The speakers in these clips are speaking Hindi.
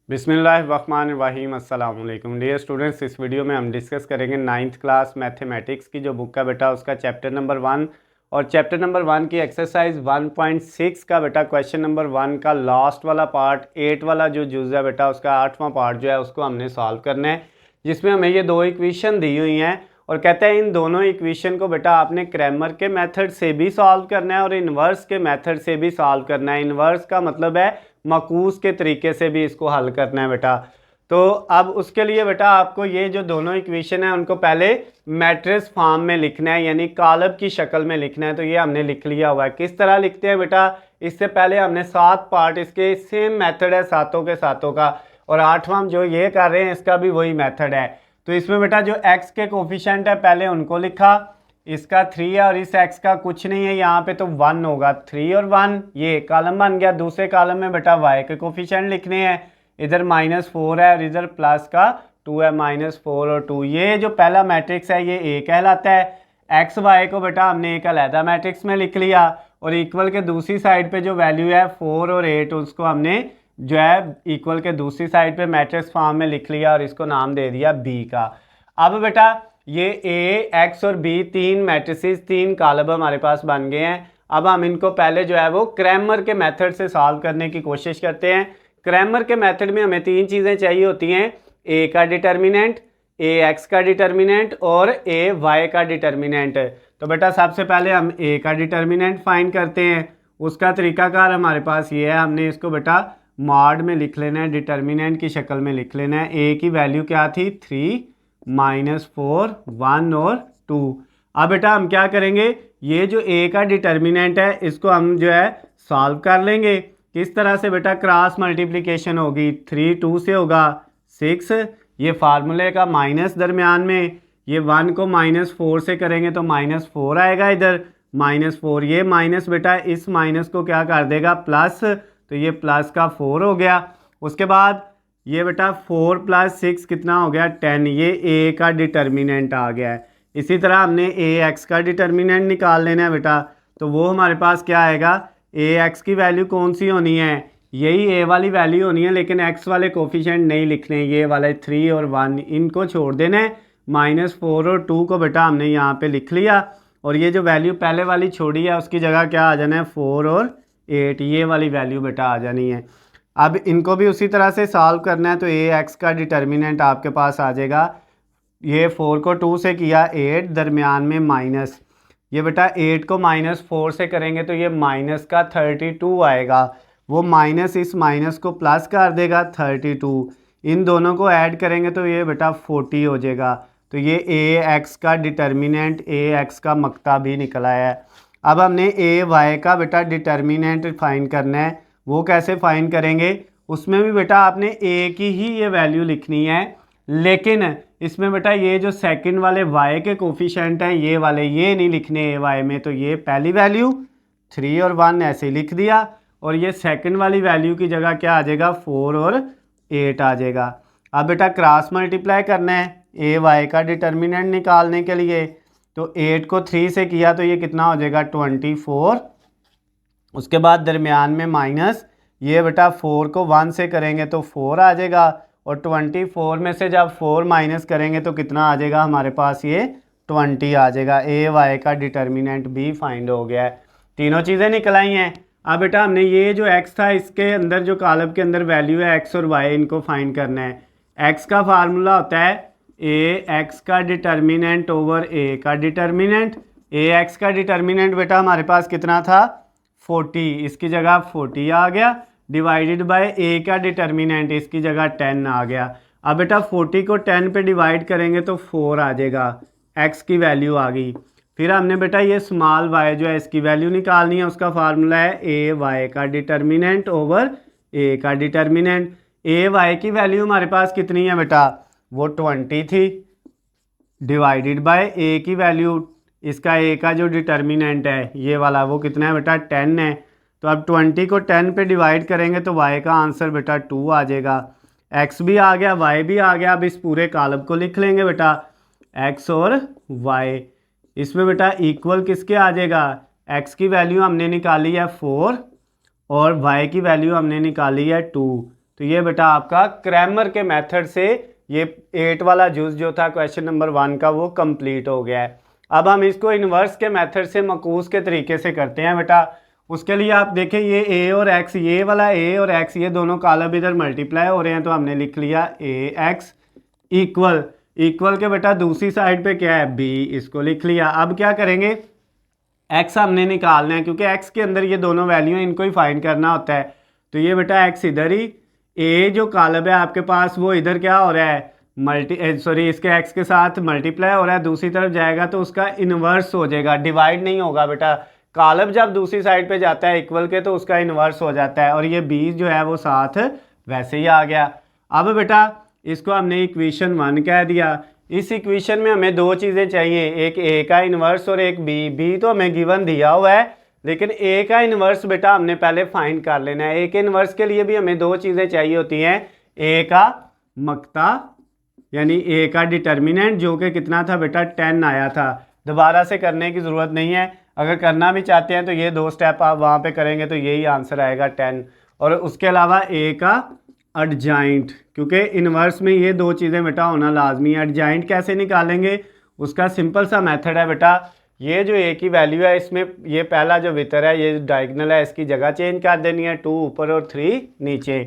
बिस्मिल्लाहिर्रहमानिर्रहीम अस्सलाम वालेकुम डियर स्टूडेंट्स। इस वीडियो में हम डिस्कस करेंगे 9th क्लास मैथमेटिक्स की जो बुक का बेटा उसका चैप्टर नंबर 1 और चैप्टर नंबर 1 की एक्सरसाइज 1.6 का बेटा क्वेश्चन नंबर 1 का लास्ट वाला पार्ट 8 वाला जो जुज़ है बेटा उसका 8वां पार्ट जो है उसको हमने सॉल्व करना है, जिसमें हमें ये दो इक्वेशन दी हुई हैं और कहते हैं इन दोनों इक्वेशन को बेटा आपने क्रैमर के मेथड से भी सॉल्व करना है और इन्वर्स के मेथड से भी सॉल्व करना है। इन्वर्स का मतलब है मकूस के तरीके से भी इसको हल करना है बेटा। तो अब उसके लिए बेटा आपको ये जो दोनों इक्वेशन है उनको पहले मैट्रिक्स फॉर्म में लिखना है, यानी कॉलम की शक्ल में लिखना है। तो ये हमने लिख लिया हुआ है। किस तरह लिखते हैं बेटा, इससे पहले हमने 7 पार्ट, इसके सेम मेथड है सातों के सातों का, और 8वां जो ये कर रहे हैं इसका भी वही मेथड है। तो इसमें बेटा जो x के कोफिशिएंट है पहले उनको लिखा, इसका 3 है और इस x का कुछ नहीं है यहाँ पे, तो 1 होगा। 3 और 1 ये कॉलम बन गया। दूसरे कॉलम में बेटा y के कोफिशिएंट लिखने हैं, इधर -4 है और इधर प्लस का 2 है, -4 और 2। ये जो पहला मैट्रिक्स है ये A कहलाता है। x y को बेटा हमने एक अलहदा मैट्रिक्स में लिख लिया और इक्वल के दूसरी साइड पे जो वैल्यू है 4 और 8 उसको हमने जो है इक्वल के दूसरी साइड पे मैट्रिक्स फॉर्म में लिख लिया और इसको नाम दे दिया B का। अब बेटा ये A, X और B तीन मैट्रिसेस, तीन कॉलम हमारे पास बन गए हैं। अब हम इनको पहले जो है वो क्रैमर के मेथड से सॉल्व करने की कोशिश करते हैं। क्रैमर के मेथड में हमें तीन चीज़ें चाहिए होती हैं, A का डिटर्मिनेंट, AX का डिटर्मिनेंट और AY का डिटर्मिनेंट। तो बेटा सबसे पहले हम A का डिटर्मिनेंट फाइंड करते हैं। उसका तरीकाकार हमारे पास ये है, हमने इसको बेटा मॉड में लिख लेना है, डिटर्मिनेंट की शक्ल में लिख लेना है। A की वैल्यू क्या थी, 3, -4, 1 और 2। अब बेटा हम क्या करेंगे, ये जो A का डिटर्मिनेंट है इसको हम जो है सॉल्व कर लेंगे। किस तरह से बेटा, क्रॉस मल्टीप्लिकेशन होगी, 3 2 से होगा 6, ये फार्मूले का माइनस दरमियान में, ये 1 को -4 से करेंगे तो -4 आएगा, इधर -4, ये माइनस बेटा इस माइनस को क्या कर देगा प्लस, तो ये प्लस का 4 हो गया। उसके बाद ये बेटा 4 + 6 कितना हो गया, 10, ये A का डिटर्मिनेंट आ गया है। इसी तरह हमने AX का डिटर्मिनेंट निकाल लेना है बेटा, तो वो हमारे पास क्या आएगा, AX की वैल्यू कौन सी होनी है, यही A वाली वैल्यू होनी है, लेकिन X वाले कोफिशिएंट नहीं लिखने, ये वाले 3 और 1 इनको छोड़ देना है। -4 और 2 को बेटा हमने यहाँ पे लिख लिया और ये जो वैल्यू पहले वाली छोड़ी है उसकी जगह क्या आ जाना है, 4 और 8, ये वाली वैल्यू बेटा आ जानी है। अब इनको भी उसी तरह से सॉल्व करना है, तो AX का डिटर्मिनेंट आपके पास आ जाएगा, ये 4 को 2 से किया 8, दरमियान में माइनस, ये बेटा 8 को -4 से करेंगे तो ये माइनस का 32 आएगा, वो माइनस इस माइनस को प्लस कर देगा 32, इन दोनों को ऐड करेंगे तो ये बेटा 40 हो जाएगा। तो ये AX का डिटर्मिनेंट, AX का मक्ता भी निकल आया है। अब हमने AY का बेटा डिटर्मिनेंट फाइंड करना है, वो कैसे फाइंड करेंगे, उसमें भी बेटा आपने A की ही ये वैल्यू लिखनी है, लेकिन इसमें बेटा ये जो सेकंड वाले Y के कोफिशिएंट हैं ये वाले ये नहीं लिखने AY में, तो ये पहली वैल्यू 3 और 1 ऐसे लिख दिया और ये सेकंड वाली वैल्यू की जगह क्या आ जाएगा, 4 और 8 आ जाएगा। अब बेटा क्रॉस मल्टीप्लाई करना है AY का डिटर्मिनेंट निकालने के लिए, तो 8 को 3 से किया तो ये कितना हो जाएगा 24, उसके बाद दरमियान में माइनस, ये बेटा 4 को 1 से करेंगे तो 4 आ जाएगा और 24 में से जब 4 माइनस करेंगे तो कितना आ जाएगा हमारे पास, ये 20 आ जाएगा। AY का डिटर्मिनेंट भी फाइंड हो गया है, तीनों चीज़ें निकल आई हैं। अब बेटा हमने ये जो x था इसके अंदर जो कॉलम के अंदर वैल्यू है x और y, इनको फाइंड करना है। x का फार्मूला होता है AX का डिटर्मिनेंट ओवर A का डिटर्मिनेंट। AX का डिटर्मिनेंट बेटा हमारे पास कितना था, 40, इसकी जगह 40 आ गया, डिवाइडेड बाय A का डिटर्मिनेंट, इसकी जगह 10 आ गया। अब बेटा 40 को 10 पे डिवाइड करेंगे तो 4 आ जाएगा, x की वैल्यू आ गई। फिर हमने बेटा ये स्मॉल y जो है इसकी वैल्यू निकालनी है, उसका फार्मूला है AY का डिटर्मिनेंट ओवर A का डिटर्मिनेंट। AY की वैल्यू हमारे पास कितनी है बेटा, वो 20 थी, डिवाइडेड बाय A की वैल्यू, इसका A का जो डिटर्मिनेंट है ये वाला वो कितना है बेटा 10 है। तो अब 20 को 10 पे डिवाइड करेंगे तो y का आंसर बेटा 2 आ जाएगा, x भी आ गया y भी आ गया। अब इस पूरे कॉलम को लिख लेंगे बेटा x और y, इसमें बेटा इक्वल किसके आ जाएगा, x की वैल्यू हमने निकाली है 4 और y की वैल्यू हमने निकाली है 2, तो ये बेटा आपका क्रैमर के मेथड से ये 8 वाला जूस जो था क्वेश्चन नंबर 1 का वो कंप्लीट हो गया है। अब हम इसको इन्वर्स के मेथड से मकूस के तरीके से करते हैं बेटा। उसके लिए आप देखें ये a और x, ये वाला a और x ये दोनों कॉलम इधर मल्टीप्लाई हो रहे हैं, तो हमने लिख लिया ax इक्वल इक्वल के बेटा दूसरी साइड पे क्या है b, इसको लिख लिया। अब क्या करेंगे, x हमने निकालना है क्योंकि x के अंदर ये दोनों वैल्यू इनको ही फाइंड करना होता है। तो ये बेटा x इधर ही, a जो कॉलम है आपके पास वो इधर क्या हो रहा है इसके x के साथ मल्टीप्लाई हो रहा है, दूसरी तरफ जाएगा तो उसका इन्वर्स हो जाएगा, डिवाइड नहीं होगा बेटा। कॉलम जब दूसरी साइड पे जाता है इक्वल के तो उसका इन्वर्स हो जाता है, और ये 20 जो है वो साथ वैसे ही आ गया। अब बेटा इसको हमने इक्वेशन 1 कह दिया। इस इक्वेशन में हमें दो चीज़ें चाहिए, एक a का इन्वर्स और एक b तो हमें गिवन दिया हुआ है, लेकिन a का इन्वर्स बेटा हमने पहले फाइंड कर लेना है। a के इन्वर्स के लिए भी हमें दो चीज़ें चाहिए होती हैं, a का मक्ता यानी a का डिटर्मिनेंट जो कि कितना था बेटा 10 आया था। दोबारा से करने की ज़रूरत नहीं है, अगर करना भी चाहते हैं तो ये दो स्टेप आप वहाँ पे करेंगे तो यही आंसर आएगा 10। और उसके अलावा a का एडजाइंट, क्योंकि इन्वर्स में ये दो चीज़ें बेटा होना लाजमी है। एडजाइंट कैसे निकालेंगे, उसका सिंपल सा मेथड है बेटा, ये जो a की वैल्यू है इसमें ये पहला जो वितर है ये डायगोनल है, इसकी जगह चेंज कर देनी है, 2 ऊपर और 3 नीचे।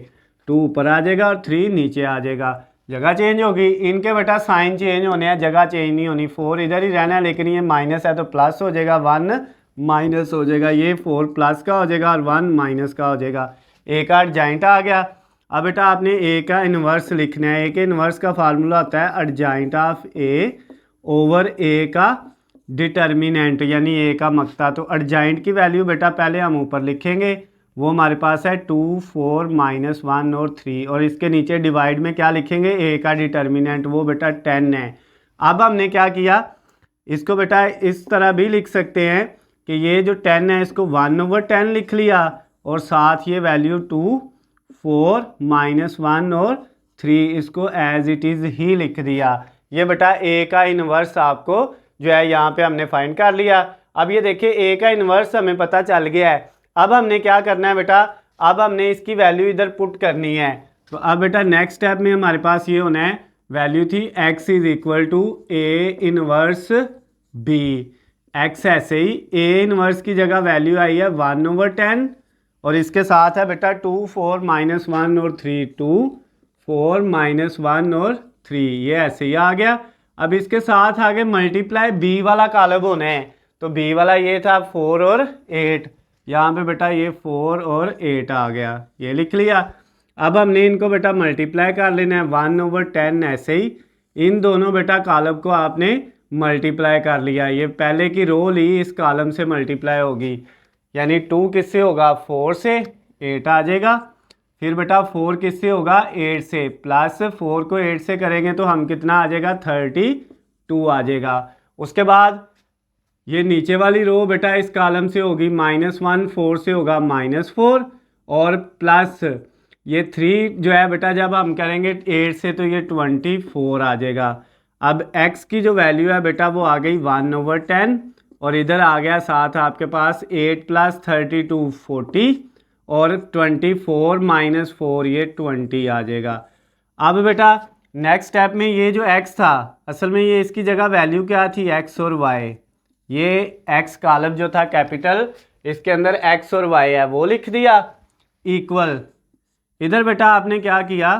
2 ऊपर आ जाएगा और 3 नीचे आ जाएगा, जगह चेंज होगी। इनके बेटा साइन चेंज होने हैं, जगह चेंज नहीं होनी। 4 इधर ही रहना है, लेकिन ये माइनस है तो प्लस हो जाएगा, 1 माइनस हो जाएगा, ये 4 प्लस का हो जाएगा और 1 माइनस का हो जाएगा। a का एडजाइंट आ गया। अब बेटा आपने a का इन्वर्स लिखना है। a के इन्वर्स का फार्मूला होता है adjoint of a over a का डिटर्मिनेंट यानी a का मक्ता। तो एडजाइंट की वैल्यू बेटा पहले हम ऊपर लिखेंगे, वो हमारे पास है 2, 4, -1 और 3, और इसके नीचे डिवाइड में क्या लिखेंगे, a का डिटर्मिनेंट वो बेटा 10 है। अब हमने क्या किया, इसको बेटा इस तरह भी लिख सकते हैं कि ये जो 10 है इसको 1/10 लिख लिया, और साथ ये वैल्यू 2, 4, -1 और 3 इसको एज इट इज़ ही लिख दिया। ये बेटा a का इन्वर्स आपको जो है यहाँ पे हमने फाइंड कर लिया। अब ये देखिए a का इन्वर्स हमें पता चल गया है। अब हमने क्या करना है बेटा, अब हमने इसकी वैल्यू इधर पुट करनी है। तो अब बेटा नेक्स्ट स्टेप में हमारे पास ये होना है, वैल्यू थी x is equal to a inverse b। x ऐसे ही a इनवर्स की जगह वैल्यू आई है 1/10, और इसके साथ है बेटा 2, 4, -1 और 3, 2, 4, -1 और 3, ये ऐसे ही आ गया। अब इसके साथ आगे मल्टीप्लाई b वाला कॉलम होना है, तो b वाला ये था 4 और 8, यहाँ पे बेटा ये 4 और 8 आ गया, ये लिख लिया। अब हमने इनको बेटा मल्टीप्लाई कर लेना है 1/10, ऐसे ही इन दोनों बेटा कॉलम को आपने मल्टीप्लाई कर लिया। ये पहले की रो ली इस कॉलम से मल्टीप्लाई होगी, यानी 2 किससे होगा 4 से, 8 आ जाएगा। फिर बेटा 4 किससे होगा 8 से, प्लस 4 को 8 से करेंगे तो हम कितना आ जाएगा 32 आ जाएगा। उसके बाद ये नीचे वाली रो बेटा इस कॉलम से होगी -1, 4 से होगा -4, और प्लस ये 3 जो है बेटा जब हम करेंगे 8 से तो ये 24 आ जाएगा। अब x की जो वैल्यू है बेटा वो आ गई 1/10, और इधर आ गया साथ आपके पास 8 + 32 40, और 24 - 4 ये 20 आ जाएगा। अब बेटा नेक्स्ट स्टेप में ये जो x था असल में ये इसकी जगह वैल्यू क्या थी, x और y। ये x कॉलम जो था कैपिटल, इसके अंदर x और y है वो लिख दिया, इक्वल इधर बेटा आपने क्या किया,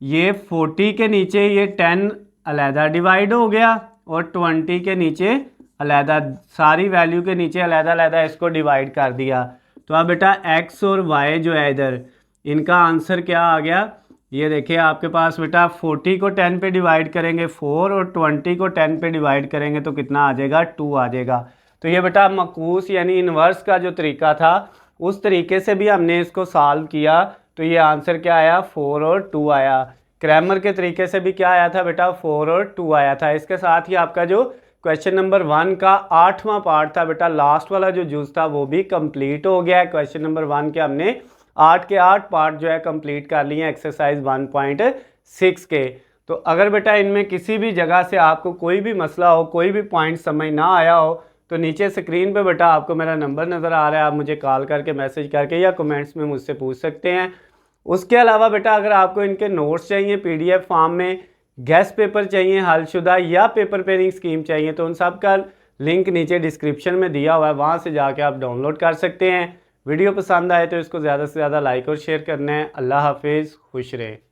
ये 40 के नीचे ये 10 अलहदा डिवाइड हो गया, और 20 के नीचे अलहदा, सारी वैल्यू के नीचे अलहदा अलहदा इसको डिवाइड कर दिया। तो अब बेटा x और y जो है इधर इनका आंसर क्या आ गया, ये देखिए आपके पास बेटा 40 को 10 पे डिवाइड करेंगे 4, और 20 को 10 पे डिवाइड करेंगे तो कितना आ जाएगा 2 आ जाएगा। तो ये बेटा मकूस यानी इन्वर्स का जो तरीका था उस तरीके से भी हमने इसको सॉल्व किया, तो ये आंसर क्या आया 4 और 2 आया। क्रैमर के तरीके से भी क्या आया था बेटा 4 और 2 आया था। इसके साथ ही आपका जो क्वेश्चन नंबर 1 का 8वां पार्ट था बेटा, लास्ट वाला जो जूस था वो भी कंप्लीट हो गया है। क्वेश्चन नंबर 1 के हमने 8 के 8 पार्ट जो है कंप्लीट कर लिए हैं एक्सरसाइज 1.6 के। तो अगर बेटा इनमें किसी भी जगह से आपको कोई भी मसला हो, कोई भी पॉइंट समझ ना आया हो, तो नीचे स्क्रीन पे बेटा आपको मेरा नंबर नज़र आ रहा है, आप मुझे कॉल करके मैसेज करके या कमेंट्स में मुझसे पूछ सकते हैं। उसके अलावा बेटा अगर आपको इनके नोट्स चाहिए PDF फॉर्म में, गेस्ट पेपर चाहिए हलशुदा या पेपर पेयरिंग स्कीम चाहिए, तो उन सब का लिंक नीचे डिस्क्रिप्शन में दिया हुआ है, वहाँ से जाके आप डाउनलोड कर सकते हैं। वीडियो पसंद आए तो इसको ज़्यादा से ज़्यादा लाइक और शेयर करना है। अल्लाह हाफिज़, खुश रहे।